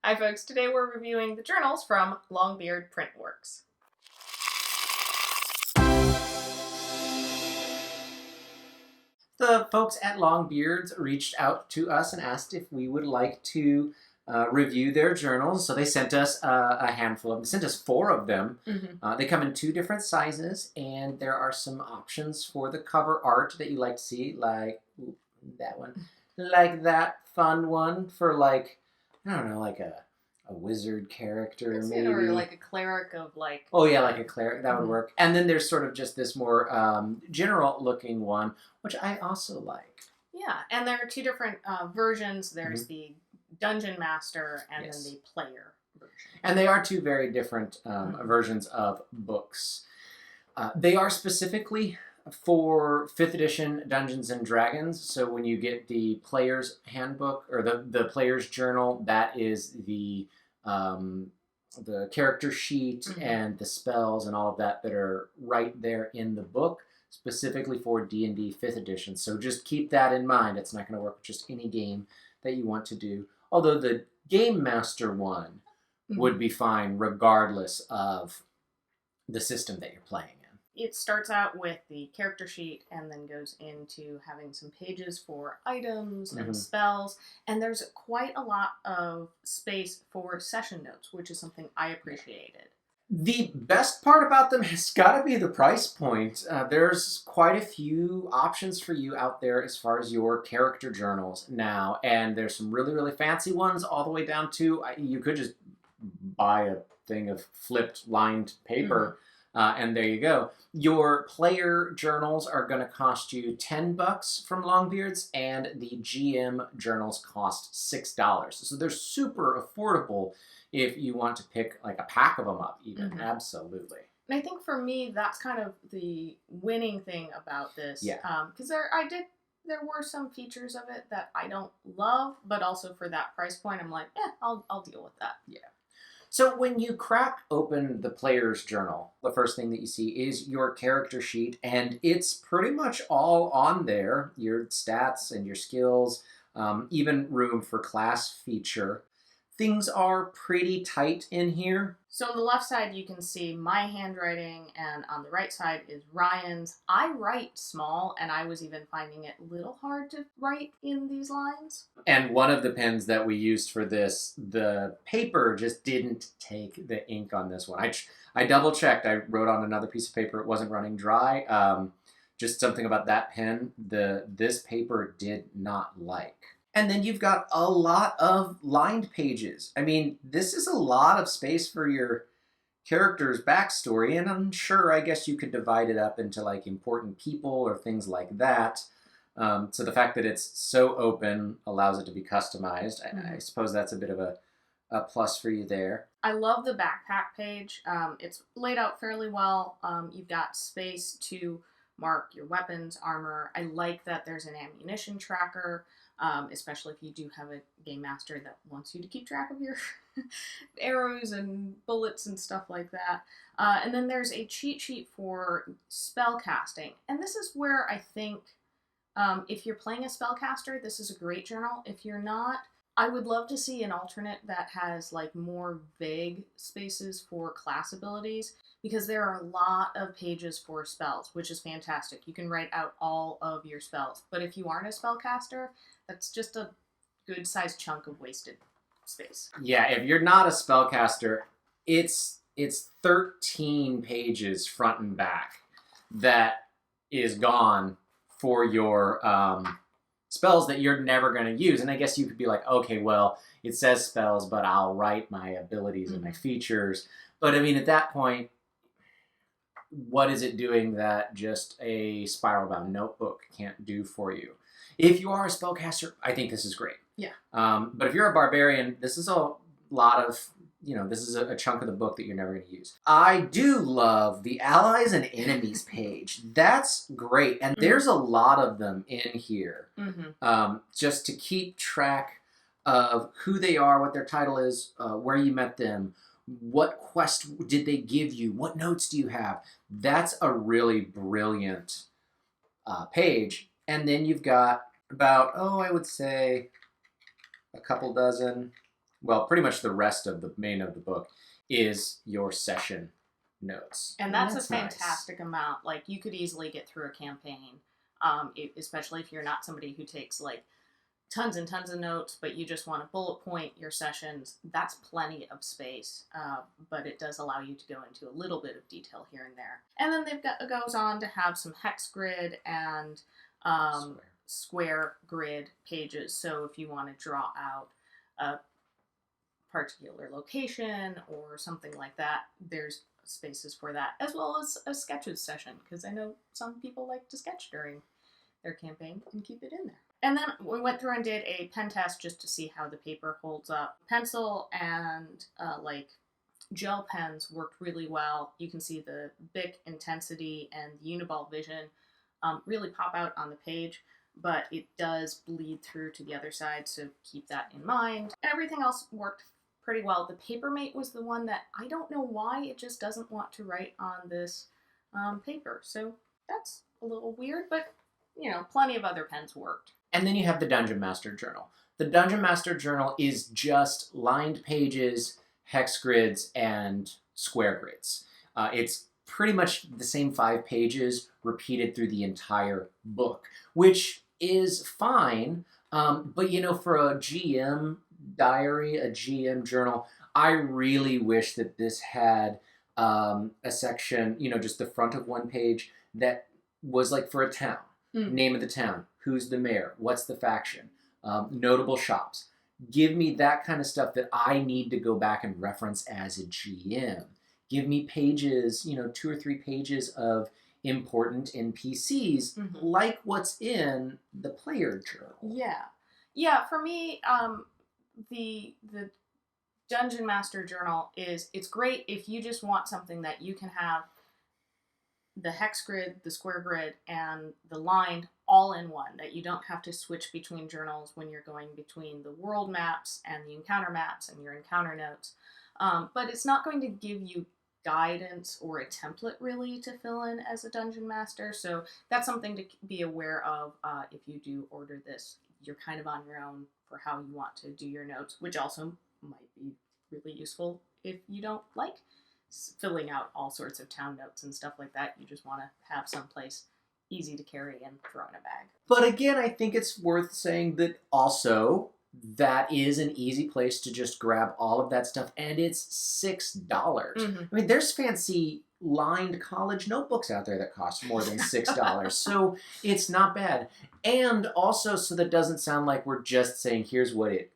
Hi folks, today we're reviewing the journals from Longbeard Printworks. The folks at Longbeards reached out to us and asked if we would like to review their journals. So they sent us a handful of them. They sent us 4 of them. They come in 2 different sizes, and there are some options for the cover art that you like to see, like that one, like that fun one for like, I don't know, like a wizard character maybe. Or like a cleric of like... Oh yeah, like a cleric, that would work. And then there's sort of just this more general looking one, which I also like. Yeah, and there are 2 different versions. There's the Dungeon Master and then the player version. And they are 2 very different versions of books. They are specifically for 5th edition Dungeons and Dragons. So when you get the player's handbook or the player's journal, that is the character sheet and the spells and all of that are right there in the book, specifically for D&D 5th edition. So just keep that in mind. It's not going to work with just any game that you want to do. Although the Game Master one would be fine regardless of the system that you're playing in. It starts out with the character sheet and then goes into having some pages for items and spells. And there's quite a lot of space for session notes, which is something I appreciated. The best part about them has got to be the price point. There's quite a few options for you out there as far as your character journals now. And there's some really, really fancy ones all the way down to, you could just buy a thing of flipped lined paper. And there you go. Your player journals are going to cost you $10 from Longbeards, and the GM journals cost $6. So they're super affordable if you want to pick like a pack of them up even. Absolutely. And I think for me, that's kind of the winning thing about this. Yeah. Because there were some features of it that I don't love, but also for that price point, I'm like, I'll deal with that. Yeah. So when you crack open the player's journal, the first thing that you see is your character sheet, and it's pretty much all on there, your stats and your skills, even room for class feature. Things are pretty tight in here. So on the left side, you can see my handwriting, and on the right side is Ryan's. I write small, and I was even finding it a little hard to write in these lines. And one of the pens that we used for this, the paper just didn't take the ink on this one. I double-checked. I wrote on another piece of paper. It wasn't running dry. Just something about that pen, this paper did not like. And then you've got a lot of lined pages. I mean, this is a lot of space for your character's backstory, and I'm sure, I guess you could divide it up into like important people or things like that. So the fact that it's so open allows it to be customized. I suppose that's a bit of a plus for you there. I love the backpack page. It's laid out fairly well. You've got space to mark your weapons, armor. I like that there's an ammunition tracker. Especially if you do have a game master that wants you to keep track of your arrows and bullets and stuff like that. And then there's a cheat sheet for spell casting. And this is where I think if you're playing a spellcaster, this is a great journal. If you're not, I would love to see an alternate that has like more vague spaces for class abilities, because there are a lot of pages for spells, which is fantastic. You can write out all of your spells. But if you aren't a spellcaster, that's just a good sized chunk of wasted space. Yeah, if you're not a spellcaster, it's 13 pages front and back that is gone for your spells that you're never going to use. And I guess you could be like, okay, well, it says spells, but I'll write my abilities and my features. But I mean, at that point, what is it doing that just a spiral-bound notebook can't do for you? If you are a spellcaster, I think this is great. Yeah. But if you're a barbarian, this is a lot of, this is a chunk of the book that you're never going to use. I do love the allies and enemies page. That's great. And there's a lot of them in here. Just to keep track of who they are, what their title is, where you met them, what quest did they give you, what notes do you have. That's a really brilliant page. And then you've got about, I would say a couple dozen well, pretty much the rest of the main of the book is your session notes. And that's a fantastic amount. Like, you could easily get through a campaign, especially if you're not somebody who takes, like, tons and tons of notes, but you just want to bullet point your sessions. That's plenty of space, but it does allow you to go into a little bit of detail here and there. And then it goes on to have some hex grid and square grid pages. So if you want to draw out a particular location or something like that, there's spaces for that, as well as a sketches session, because I know some people like to sketch during their campaign and keep it in there. And then we went through and did a pen test just to see how the paper holds up. Pencil and gel pens worked really well. You can see the Bic intensity and the Uniball vision really pop out on the page, but it does bleed through to the other side, so keep that in mind. And everything else worked pretty well. The Papermate was the one that I don't know why it just doesn't want to write on this paper, so that's a little weird, but plenty of other pens worked. And then you have the Dungeon Master Journal. The Dungeon Master Journal is just lined pages, hex grids, and square grids. It's pretty much the same 5 pages repeated through the entire book, which is fine. But for a GM diary, a GM journal, I really wish that this had a section, just the front of one page that was like for a town. Name of the town, who's the mayor, what's the faction, notable shops. Give me that kind of stuff that I need to go back and reference as a GM. Give me pages, 2 or 3 pages of important NPCs, like what's in the player journal. Yeah. For me, the Dungeon Master Journal it's great if you just want something that you can have the hex grid, the square grid, and the lined all in one, that you don't have to switch between journals when you're going between the world maps and the encounter maps and your encounter notes. But it's not going to give you guidance or a template really to fill in as a dungeon master, so that's something to be aware of. If you do order this, you're kind of on your own for how you want to do your notes, which also might be really useful if you don't like filling out all sorts of town notes and stuff like that. You just want to have someplace easy to carry and throw in a bag. But again, I think it's worth saying that also that is an easy place to just grab all of that stuff, and it's $6. I mean, there's fancy lined college notebooks out there that cost more than $6, so it's not bad. And also, so that doesn't sound like we're just saying here's what it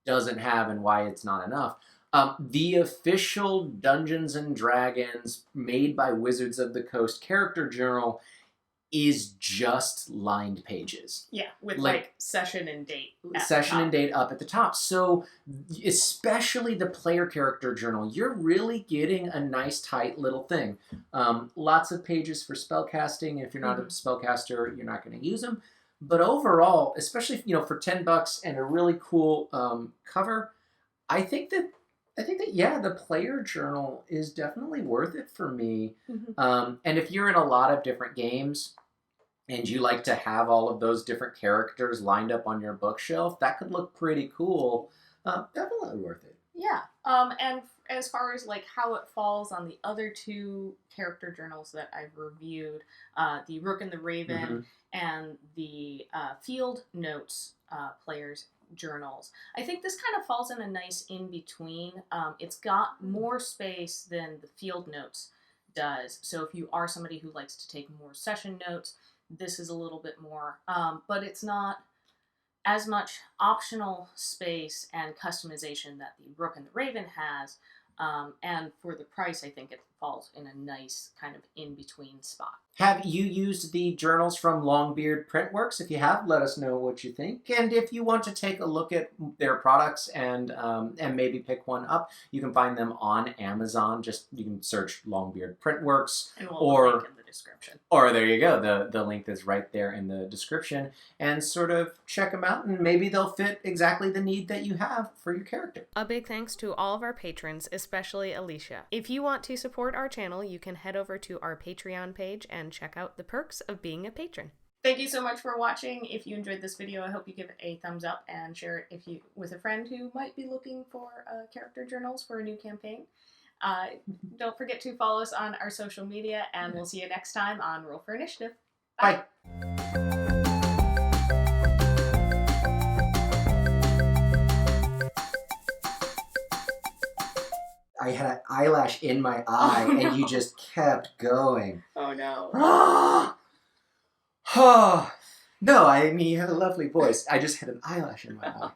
doesn't have and why it's not enough. The official Dungeons and Dragons made by Wizards of the Coast character journal is just lined pages. Yeah, with like session and date. Session and date up at the top. So especially the player character journal, you're really getting a nice tight little thing. Lots of pages for spellcasting. If you're not a spellcaster, you're not going to use them. But overall, especially for $10 and a really cool cover, I think that yeah, the player journal is definitely worth it for me. And if you're in a lot of different games and you like to have all of those different characters lined up on your bookshelf, that could look pretty cool. Definitely worth it. Yeah. And as far as like how it falls on the other 2 character journals that I've reviewed, the Rook and the Raven and the Field Notes players journals, I think this kind of falls in a nice in-between. It's got more space than the Field Notes does, so if you are somebody who likes to take more session notes, this is a little bit more, but it's not as much optional space and customization that the Rook and the Raven has, and for the price, I think it falls in a nice kind of in-between spot. Have you used the journals from Longbeard Printworks? If you have, let us know what you think. And if you want to take a look at their products and maybe pick one up, you can find them on Amazon. You can search Longbeard Printworks. And we'll link in the description. Or there you go. The link is right there in the description. And sort of check them out, and maybe they'll fit exactly the need that you have for your character. A big thanks to all of our patrons, especially Alicia. If you want to support our channel, you can head over to our Patreon page and check out the perks of being a patron. Thank you so much for watching. If you enjoyed this video, I hope you give it a thumbs up and share it with a friend who might be looking for character journals for a new campaign. Don't forget to follow us on our social media, and we'll see you next time on Roll for Initiative. Bye. I had an eyelash in my eye, Oh, no. and you just kept going. Oh no. Oh, no, I mean, you have a lovely voice. I just had an eyelash in my eye.